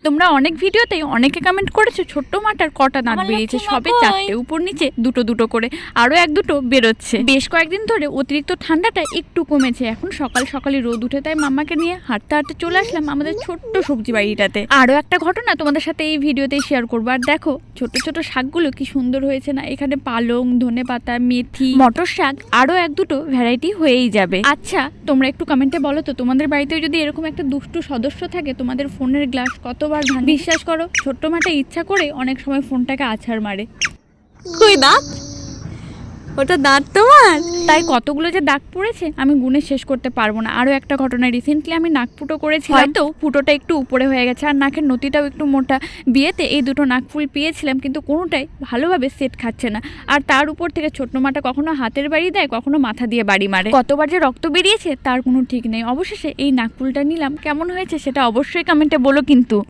তোমরা অনেক ভিডিওতেই অনেকে কমেন্ট করেছো ছোট্ট মাটার কটা দাঁত বেরিয়েছে, সবে 4টে, উপর নিচে দুটো দুটো করে, আরো 1-2টো বেরোচ্ছে। বেশ কয়েকদিন ধরে অতিরিক্ত ঠান্ডাটা একটু কমেছে, এখন সকাল সকালে রোদ উঠে, তাই মাম্মাকে নিয়ে হাঁটতে হাঁটতে চলে আসলাম আমাদের ছোট্ট সবজি বাড়িটাতে। আরো একটা ঘটনা তোমাদের সাথে এই ভিডিওতেই শেয়ার করবো। আর দেখো ছোট ছোট শাকগুলো কি সুন্দর হয়েছে না, এখানে পালং, ধনেপাতা, মেথি, মটর শাক, আরো 1-2টো ভ্যারাইটি হয়েই যাবে। আচ্ছা তোমরা একটু কমেন্টে বলো তো, তোমাদের বাড়িতে যদি এরকম একটা দুষ্টু সদস্য থাকে, তোমাদের ফোনের গ্লাস কতবার ভাঙে? বিশ্বাস করো ছোট্ট মাটা ইচ্ছা করে অনেক সময় ফোনটাকে আছাড় মারে। কই দাঁত? ওটা দাঁত তোমার? তাই কতগুলো যে দাগ পড়েছে আমি গুনে শেষ করতে পারবো না। আরো একটা ঘটনা, রিসেন্টলি আমি নাক ফুটো করেছি, হয়তো ফুটোটা একটু উপরে হয়ে গেছে, আর নাকের নতিটাও একটু মোটা। বিয়েতে এই দুটো নাক ফুল পেয়েছিলাম, কিন্তু কোনোটাই ভালোভাবে সেট খাচ্ছে না। আর তার উপর থেকে ছোট্ট মাটা কখনো হাতের বাড়ি দেয়, কখনো মাথা দিয়ে বাড়ি মারে। কতবার যে রক্ত বেরিয়েছে তার কোনো ঠিক নেই। অবশেষে এই নাক ফুলটা নিলাম, কেমন হয়েছে সেটা অবশ্যই কমেন্টে বলো কিন্তু।